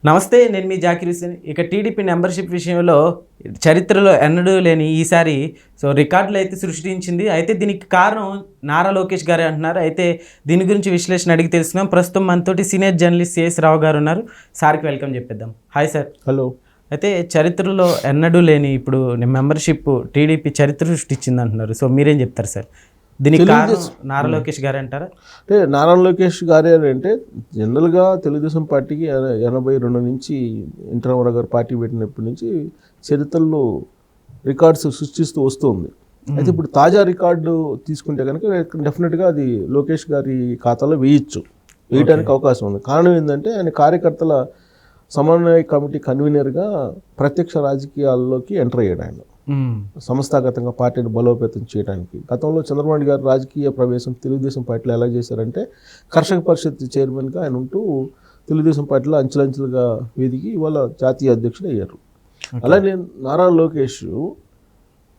నమస్తే, నేను మీ జాకిర్ హుస్సేన్. ఇక టీడీపీ మెంబర్షిప్ విషయంలో చరిత్రలో ఎన్నడూ లేని ఈసారి రికార్డులు అయితే సృష్టించింది. అయితే దీనికి కారణం నారా లోకేష్ గారే అంటున్నారు. అయితే దీని గురించి విశ్లేషణ అడిగి తెలుసుకున్నాం. ప్రస్తుతం మనతోటి సీనియర్ జర్నలిస్ట్ సిఎస్ రావు గారు ఉన్నారు. సార్కి వెల్కమ్ చెప్పేద్దాం. Hi sir. హలో. అయితే చరిత్రలో ఎన్నడూ లేని ఇప్పుడు మెంబర్షిప్ టీడీపీ చరిత్ర సృష్టించింది అంటున్నారు. సో మీరేం చెప్తారు సార్? దీనికి కారణం నారా లోకేష్ గారే అంటారా? అంటే నారా లోకేష్ గారే అంటే జనరల్గా తెలుగుదేశం పార్టీకి 82 నుంచి ఎన్టీ రామారావు గారు పార్టీ పెట్టినప్పటి నుంచి చరిత్రలో రికార్డ్స్ సృష్టిస్తూ వస్తుంది. అయితే ఇప్పుడు తాజా రికార్డు తీసుకుంటే కనుక డెఫినెట్గా అది లోకేష్ గారి ఖాతాలో వేయటానికి అవకాశం ఉంది. కారణం ఏంటంటే ఆయన కార్యకర్తల సమన్వయ కమిటీ కన్వీనర్గా ప్రత్యక్ష రాజకీయాల్లోకి ఎంటర్ అయ్యాడు. ఆయన సంస్థాగతంగా పార్టీని బలోపేతం చేయడానికి గతంలో చంద్రబాబు గారు రాజకీయ ప్రవేశం తెలుగుదేశం పార్టీలో ఎలా చేశారంటే కర్షక పరిషత్ చైర్మన్గా ఆయన ఉంటూ తెలుగుదేశం పార్టీలో అంచెలంచెలుగా ఎదిగి ఇవాళ జాతీయ అధ్యక్షుడు అయ్యారు. అలాగే నారా లోకేష్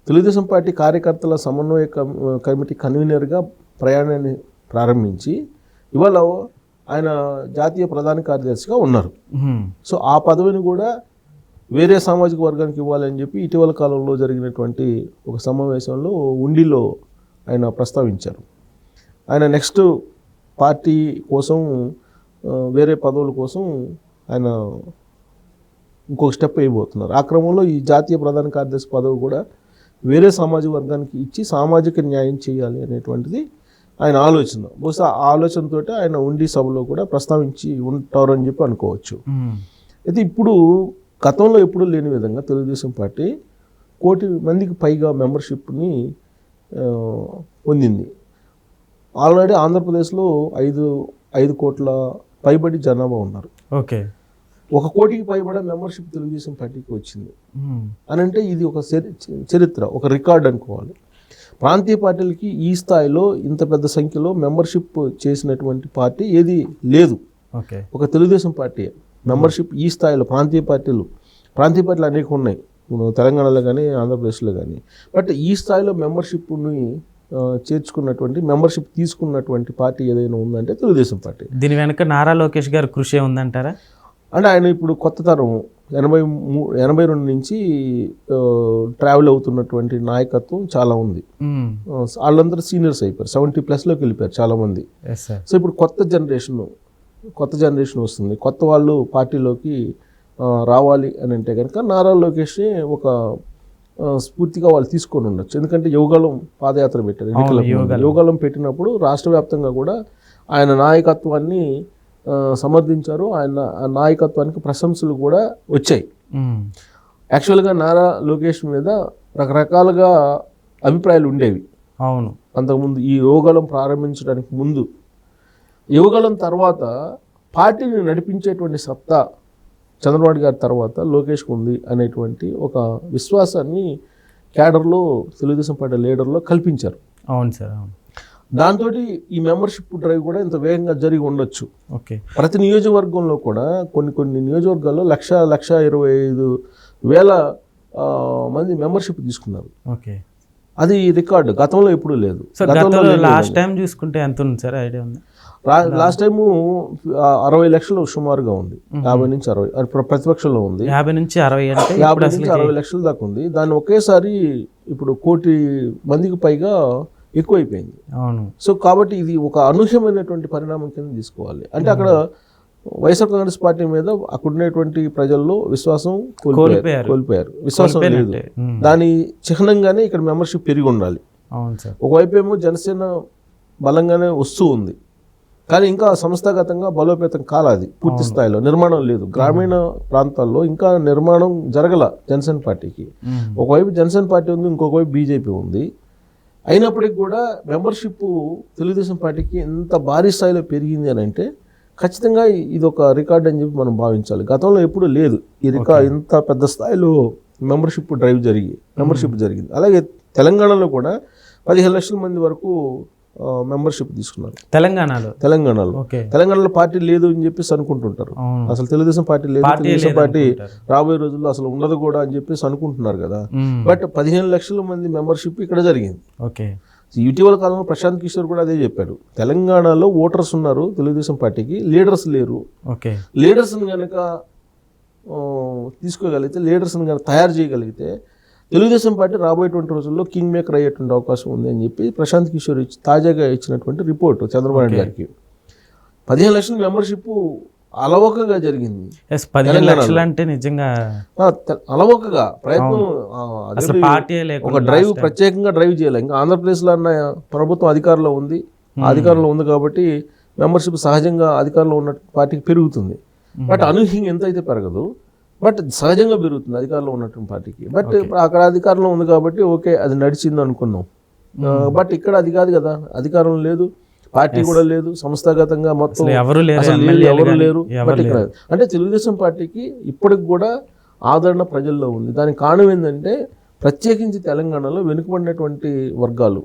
తెలుగుదేశం పార్టీ కార్యకర్తల సమన్వయ కమిటీ కన్వీనర్గా ప్రయాణాన్ని ప్రారంభించి ఇవాళ ఆయన జాతీయ ప్రధాన కార్యదర్శిగా ఉన్నారు. సో ఆ పదవిని కూడా వేరే సామాజిక వర్గానికి ఇవ్వాలని చెప్పి ఇటీవల కాలంలో జరిగినటువంటి ఒక సమావేశంలో ఉండిలో ఆయన ప్రస్తావించారు. ఆయన నెక్స్ట్ పార్టీ కోసం వేరే పదవుల కోసం ఆయన ఇంకొక స్టెప్ వేయబోతున్నారు. ఆ క్రమంలో ఈ జాతీయ ప్రధాన కార్యదర్శి పదవి కూడా వేరే సామాజిక వర్గానికి ఇచ్చి సామాజిక న్యాయం చేయాలి అనేటువంటిది ఆయన ఆలోచన. బహుశా ఆ ఆలోచనతో ఆయన ఉండి సభలో కూడా ప్రస్తావించి ఉంటారని చెప్పి అనుకోవచ్చు. అయితే ఇప్పుడు గతంలో ఎప్పుడూ లేని విధంగా తెలుగుదేశం పార్టీ 1 కోటి మందికి పైగా మెంబర్షిప్ని పొందింది. ఆల్రెడీ ఆంధ్రప్రదేశ్లో 5 కోట్ల పైబడి జనాభా ఉన్నారు. ఓకే, 1 కోటికి పైబడే మెంబర్షిప్ తెలుగుదేశం పార్టీకి వచ్చింది అని అంటే ఇది ఒక చరిత్ర, ఒక రికార్డ్ అనుకోవాలి. ప్రాంతీయ పార్టీలకి ఈ స్థాయిలో ఇంత పెద్ద సంఖ్యలో మెంబర్షిప్ చేసినటువంటి పార్టీ ఏది లేదు. ఒక తెలుగుదేశం పార్టీ మెంబర్షిప్ ఈ స్థాయిలో ప్రాంతీయ పార్టీలు అనేక ఉన్నాయి తెలంగాణలో కానీ ఆంధ్రప్రదేశ్లో కానీ. బట్ ఈ స్థాయిలో మెంబర్షిప్ని చేర్చుకున్నటువంటి మెంబర్షిప్ తీసుకున్నటువంటి పార్టీ ఏదైనా ఉందంటే తెలుగుదేశం పార్టీ. దీని వెనక నారా లోకేష్ గారి కృషి ఉందంటారా? అంటే ఆయన ఇప్పుడు కొత్త తరం 82 నుంచి ట్రావెల్ అవుతున్నటువంటి నాయకత్వం చాలా ఉంది. వాళ్ళందరూ సీనియర్స్ అయిపోయారు, 70+ వెళ్ళిపోయారు చాలామంది. సో ఇప్పుడు కొత్త జనరేషన్ వస్తుంది. కొత్త వాళ్ళు పార్టీలోకి రావాలి అని అంటే కనుక నారా లోకేష్ ఒక స్ఫూర్తిగా వాళ్ళు తీసుకొని ఉండొచ్చు. ఎందుకంటే యువగలం పాదయాత్ర పెట్టారు. యువగలం పెట్టినప్పుడు రాష్ట్ర వ్యాప్తంగా కూడా ఆయన నాయకత్వాన్ని సమర్థించారు. ఆయన నాయకత్వానికి ప్రశంసలు కూడా వచ్చాయి. యాక్చువల్గా నారా లోకేష్ మీద రకరకాలుగా అభిప్రాయాలు ఉండేవి. అవును, అంతకుముందు ఈ యువగలం ప్రారంభించడానికి ముందు. యువగలం తర్వాత పార్టీని నడిపించేటువంటి సత్తా చంద్రబాబు గారి తర్వాత లోకేష్కి ఉంది అనేటువంటి ఒక విశ్వాసాన్ని క్యాడర్లో తెలుగుదేశం పార్టీ లీడర్లో కల్పించారు. అవును సార్, అవును. దాంతో ఈ మెంబర్షిప్ డ్రైవ్ కూడా ఇంత వేగంగా జరిగి ఉండొచ్చు. ఓకే, ప్రతి నియోజకవర్గంలో కూడా కొన్ని నియోజకవర్గాల్లో 1,25,000 మంది మెంబర్షిప్ తీసుకున్నారు. ఓకే, అది రికార్డు, గతంలో ఎప్పుడూ లేదు. లాస్ట్ టైం చూసుకుంటే ఎంత ఉంది సార్, ఐడియా ఉంది? లాస్ట్ టైము 60 లక్షలు సుమారుగా ఉంది. 50 నుంచి 60 ప్రతిపక్షంలో ఉంది. 50 నుంచి 60 అంటే 50 నుంచి 60 లక్షల దాకా ఉంది. దాన్ని ఒకేసారి ఇప్పుడు 1 కోటి మందికి పైగా ఎక్కువైపోయింది. అవును. సో కాబట్టి ఇది ఒక అనూహ్యమైనటువంటి పరిణామం కింద తీసుకోవాలి. అంటే అక్కడ వైఎస్ఆర్ కాంగ్రెస్ పార్టీ మీద అక్కడ ఉన్నటువంటి ప్రజల్లో విశ్వాసం కోల్పోయారు. విశ్వాసం లేదు. దాని చిహ్నంగానే ఇక్కడ మెంబర్షిప్ పెరిగి ఉండాలి. అవును సార్. ఒకవైపు ఏమో జనసేన బలంగానే వస్తూ ఉంది, కానీ ఇంకా సంస్థాగతంగా బలోపేతం కాలాది పూర్తి స్థాయిలో నిర్మాణం లేదు. గ్రామీణ ప్రాంతాల్లో ఇంకా నిర్మాణం జరగల జనసేన పార్టీకి. ఒకవైపు జనసేన పార్టీ ఉంది, ఇంకొక వైపు బీజేపీ ఉంది. అయినప్పటికీ కూడా మెంబర్షిప్ తెలుగుదేశం పార్టీకి ఎంత భారీ స్థాయిలో పెరిగింది అని అంటే ఖచ్చితంగా ఇది ఒక రికార్డ్ అని చెప్పి మనం భావించాలి. గతంలో ఎప్పుడూ లేదు ఈ రికార్డ్, ఇంత పెద్ద స్థాయిలో మెంబర్షిప్ జరిగింది. అలాగే తెలంగాణలో కూడా 15 లక్షల మంది వరకు మెంబర్షిప్ తీసుకున్నారు తెలంగాణలో. పార్టీ లేదు అని చెప్పేసి అనుకుంటుంటారు. అసలు తెలుగుదేశం పార్టీ లేదు, తెలుగుదేశం పార్టీ రాబోయే రోజుల్లో అసలు ఉండదు కూడా అని చెప్పేసి అనుకుంటున్నారు కదా. బట్ 15 లక్షల మంది మెంబర్షిప్ ఇక్కడ జరిగింది. ఇటీవల కాలంలో ప్రశాంత్ కిషోర్ కూడా అదే చెప్పాడు. తెలంగాణలో ఓటర్స్ ఉన్నారు తెలుగుదేశం పార్టీకి, లీడర్స్ లేరు. లీడర్స్ కనుక తీసుకోగలిగితే, లీడర్స్ని కానీ తయారు చేయగలిగితే తెలుగుదేశం పార్టీ రాబోయేటువంటి రోజుల్లో కింగ్ మేకర్ అయ్యేటువంటి అవకాశం ఉంది అని చెప్పి ప్రశాంత్ కిషోర్ తాజాగా ఇచ్చినటువంటి రిపోర్టు చంద్రబాబు నాయుడు గారికి. 15 లక్షల మెంబర్షిప్ అలవోకగా జరిగింది. 15 లక్షలు అంటే నిజంగా అలవోకగా ప్రయత్నం, ఒక డ్రైవ్ ప్రత్యేకంగా డ్రైవ్ చేయాలి. ఇంకా ఆంధ్రప్రదేశ్లో అన్న ప్రభుత్వం అధికారంలో ఉంది, అధికారంలో ఉంది కాబట్టి మెంబర్షిప్ సహజంగా అధికారంలో ఉన్న పార్టీకి పెరుగుతుంది. బట్ అనూహ్యంగా ఎంత అయితే పెరగదు, బట్ సహజంగా పెరుగుతుంది అధికారంలో ఉన్నటువంటి పార్టీకి. బట్ అక్కడ అధికారంలో ఉంది కాబట్టి ఓకే, అది నడిచింది అనుకున్నాం. బట్ ఇక్కడ అది కాదు కదా, అధికారం లేదు, పార్టీ కూడా లేదు, సంస్థాగతంగా మొత్తం ఎవరు లేరు. బట్ ఇక్కడ అంటే తెలుగుదేశం పార్టీకి ఇప్పటికి కూడా ఆదరణ ప్రజల్లో ఉంది. దానికి కారణం ఏంటంటే ప్రత్యేకించి తెలంగాణలో వెనుకబడినటువంటి వర్గాలు,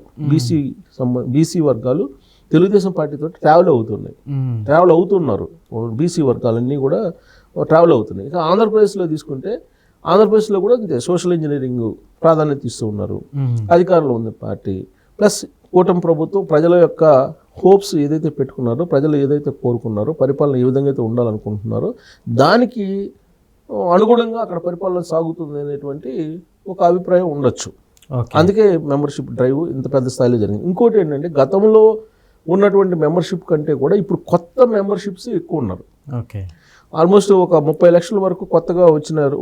బీసీ వర్గాలు తెలుగుదేశం పార్టీతో ట్రావెల్ అవుతున్నారు. బీసీ వర్గాలన్నీ కూడా ట్రావెల్ అవుతున్నాయి. ఇక ఆంధ్రప్రదేశ్లో తీసుకుంటే ఆంధ్రప్రదేశ్లో కూడా సోషల్ ఇంజనీరింగ్ ప్రాధాన్యత ఇస్తూ ఉన్నారు. అధికారంలో ఉంది పార్టీ. ప్లస్ కూటమి ప్రభుత్వం ప్రజల యొక్క హోప్స్ ఏదైతే పెట్టుకున్నారో, ప్రజలు ఏదైతే కోరుకున్నారో, పరిపాలన ఏ విధంగా అయితే ఉండాలనుకుంటున్నారో దానికి అనుగుణంగా అక్కడ పరిపాలన సాగుతుంది అనేటువంటి ఒక అభిప్రాయం ఉండొచ్చు. అందుకే మెంబర్షిప్ డ్రైవ్ ఇంత పెద్ద స్థాయిలో జరిగింది. ఇంకోటి ఏంటంటే గతంలో ఉన్నటువంటి మెంబర్షిప్ కంటే కూడా ఇప్పుడు కొత్త మెంబర్షిప్స్ ఎక్కువ ఉన్నారు. ఆల్మోస్ట్ ఒక 30 లక్షల వరకు కొత్తగా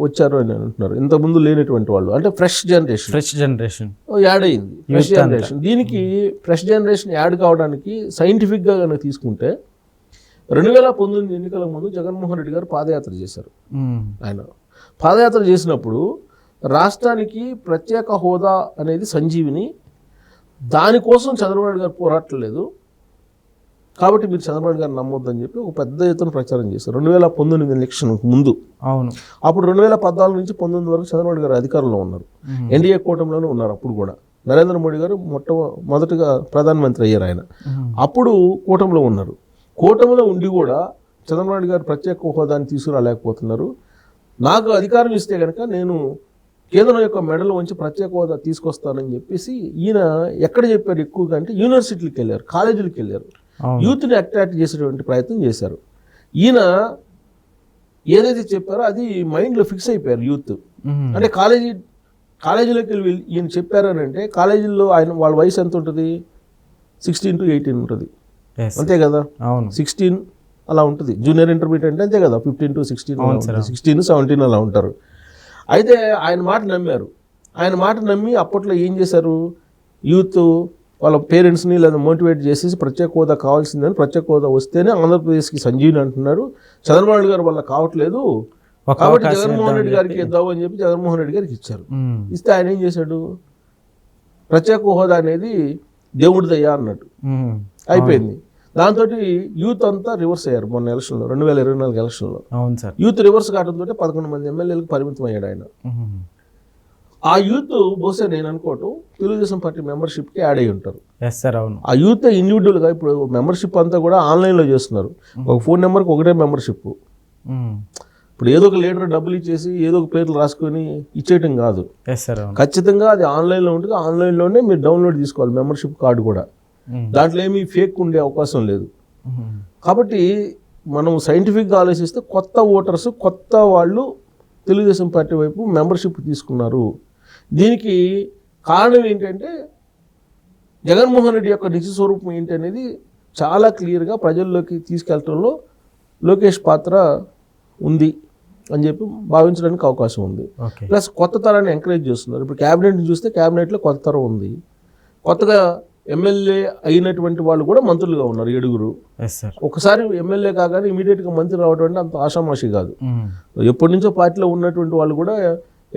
వచ్చారు అని అంటున్నారు. ఇంతకుముందు లేనటువంటి వాళ్ళు, అంటే ఫ్రెష్ జనరేషన్ యాడ్ అయింది. ఫ్రెష్ జనరేషన్, దీనికి ఫ్రెష్ జనరేషన్ యాడ్ కావడానికి సైంటిఫిక్గా కనుక తీసుకుంటే 2019 ఎన్నికల ముందు జగన్మోహన్ రెడ్డి గారు పాదయాత్ర చేశారు. ఆయన పాదయాత్ర చేసినప్పుడు రాష్ట్రానికి ప్రత్యేక హోదా అనేది సంజీవిని, దానికోసం చంద్రబాబు నాయుడు గారు పోరాటలేదు కాబట్టి మీరు చంద్రబాబు గారు నమ్మొద్దని చెప్పి ఒక పెద్ద ఎత్తున ప్రచారం చేశారు 2019 ఎలక్షన్ ముందు. అవును, అప్పుడు 2014 నుంచి 19 వరకు చంద్రబాబు గారు అధికారంలో ఉన్నారు. ఎన్డీఏ కూటమిలోనే ఉన్నారు. అప్పుడు కూడా నరేంద్ర మోడీ గారు మొదటగా ప్రధానమంత్రి అయ్యారు. ఆయన అప్పుడు కూటమిలో ఉన్నారు. కూటమిలో ఉండి కూడా చంద్రబాబు గారు ప్రత్యేక హోదాని తీసుకురాలేకపోతున్నారు. నాకు అధికారం ఇస్తే కనుక నేను కేంద్రం యొక్క మెడలో ఉంచి ప్రత్యేక హోదా తీసుకొస్తానని చెప్పేసి ఈయన ఎక్కడ చెప్పారు ఎక్కువగా అంటే యూనివర్సిటీలకు వెళ్ళారు, కాలేజీలకు వెళ్ళారు, యూత్ని అట్రాక్ట్ చేసేటువంటి ప్రయత్నం చేశారు. ఈయన ఏదైతే చెప్పారో అది మైండ్లో ఫిక్స్ అయిపోయారు యూత్. అంటే కాలేజీలోకి వెళ్ళి ఈయన చెప్పారు అని అంటే కాలేజీల్లో వాళ్ళ వయసు ఎంత ఉంటుంది, 16 to 18 ఉంటుంది, అంతే కదా. 16 అలా ఉంటుంది. జూనియర్ ఇంటర్మీడియట్ అంటే అంతే కదా, 15 to 16, 16, 17 అలా ఉంటారు. అయితే ఆయన మాట నమ్మారు. ఆయన మాట నమ్మి అప్పట్లో ఏం చేశారు, యూత్ వాళ్ళ పేరెంట్స్ని లేదా మోటివేట్ చేసేసి ప్రత్యేక హోదా కావాల్సిందని, ప్రత్యేక హోదా వస్తేనే ఆంధ్రప్రదేశ్కి సంజీవని అంటున్నారు. చంద్రబాబు నాయుడు గారు వల్ల కావట్లేదు కాబట్టి జగన్మోహన్ రెడ్డి గారికి ఇద్దాం అని చెప్పి జగన్మోహన్ రెడ్డి గారికి ఇచ్చారు. ఇస్తే ఆయన ఏం చేశాడు, ప్రత్యేక హోదా అనేది దేవుడిదయ్యా అన్నట్టు అయిపోయింది. దాంతో యూత్ అంతా రివర్స్ అయ్యారు. మొన్న ఎలక్షన్లో 2024 ఎలక్షన్లో యూత్ రివర్స్ కావడంతో 11 మంది ఎమ్మెల్యేలకు పరిమితం అయ్యాడు ఆయన. ఆ యూత్ బహుశా నేను అనుకోవటం తెలుగుదేశం పార్టీ మెంబర్షిప్కి యాడ్ అయ్యి ఉంటారు. ఆ యూత్ ఇండివిజువల్గా ఇప్పుడు మెంబర్షిప్ అంతా కూడా ఆన్లైన్లో చేస్తున్నారు. ఒక ఫోన్ నెంబర్కి ఒకటే మెంబర్షిప్. ఇప్పుడు ఏదో ఒక లీడర్ డబ్బులు ఇచ్చేసి ఏదో ఒక పేర్లు రాసుకొని ఇచ్చేయటం కాదు. ఖచ్చితంగా అది ఆన్లైన్లో ఉంటుంది. ఆన్లైన్లోనే మీరు డౌన్లోడ్ తీసుకోవాలి మెంబర్షిప్ కార్డు కూడా. దాంట్లో ఏమీ ఫేక్ ఉండే అవకాశం లేదు. కాబట్టి మనం సైంటిఫిక్గా ఆలోచిస్తే కొత్త ఓటర్స్, కొత్త వాళ్ళు తెలుగుదేశం పార్టీ వైపు మెంబర్షిప్ తీసుకున్నారు. దీనికి కారణం ఏంటంటే జగన్మోహన్ రెడ్డి యొక్క నిజ స్వరూపం ఏంటి అనేది చాలా క్లియర్గా ప్రజల్లోకి తీసుకెళ్లడంలో లోకేష్ పాత్ర ఉంది అని చెప్పి భావించడానికి అవకాశం ఉంది. ప్లస్ కొత్త తరాన్ని ఎంకరేజ్ చేస్తున్నారు. ఇప్పుడు క్యాబినెట్ని చూస్తే క్యాబినెట్లో కొత్త తరం ఉంది. కొత్తగా ఎమ్మెల్యే అయినటువంటి వాళ్ళు కూడా మంత్రులుగా ఉన్నారు 7. ఒకసారి ఎమ్మెల్యే కాగానే ఇమీడియట్గా మంత్రి రావడం అంటే అంత ఆషామాషి కాదు. ఎప్పటి నుంచో పార్టీలో ఉన్నటువంటి వాళ్ళు కూడా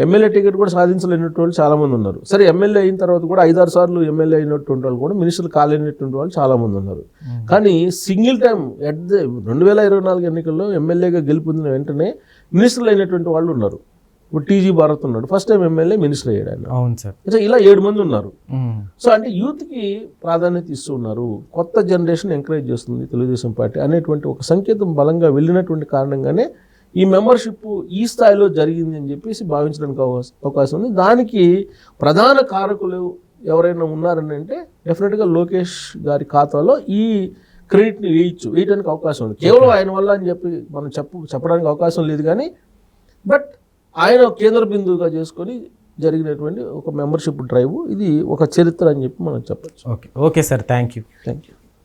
ఎమ్మెల్యే టికెట్ కూడా సాధించలేనటువంటి వాళ్ళు చాలామంది ఉన్నారు. సరే, ఎమ్మెల్యే అయిన తర్వాత కూడా 5-6 సార్లు ఎమ్మెల్యే అయినటువంటి వాళ్ళు కూడా మినిస్టర్లు కాలేనటువంటి వాళ్ళు చాలామంది ఉన్నారు. కానీ సింగిల్ టైం 2024 ఎన్నికల్లో ఎమ్మెల్యేగా గెలుపొందిన వెంటనే మినిస్టర్లు అయినటువంటి వాళ్ళు ఉన్నారు. ఇప్పుడు టీజీ భారత్ ఉన్నాడు, ఫస్ట్ టైం ఎమ్మెల్యే మినిస్టర్ అయ్యాడు ఆయన. ఇలా 7 మంది ఉన్నారు. సో అంటే యూత్కి ప్రాధాన్యత ఇస్తున్నారు. కొత్త జనరేషన్ ఎంకరేజ్ చేస్తుంది తెలుగుదేశం పార్టీ అనేటువంటి ఒక సంకేతం బలంగా వెళ్ళినటువంటి కారణంగానే ఈ మెంబర్షిప్ ఈ స్థాయిలో జరిగింది అని చెప్పేసి భావించడానికి అవకాశం ఉంది. దానికి ప్రధాన కారకులు ఎవరైనా ఉన్నారని అంటే డెఫినెట్గా లోకేష్ గారి ఖాతాలో ఈ క్రెడిట్ని వేయడానికి అవకాశం ఉంది. కేవలం ఆయన వల్ల అని చెప్పి మనం చెప్పడానికి అవకాశం లేదు. కానీ బట్ ఆయన కేంద్ర బిందువుగా చేసుకొని జరిగినటువంటి ఒక మెంబర్షిప్ డ్రైవ్, ఇది ఒక చరిత్ర అని చెప్పి మనం చెప్పచ్చు. Okay sir, thank you. Thank you.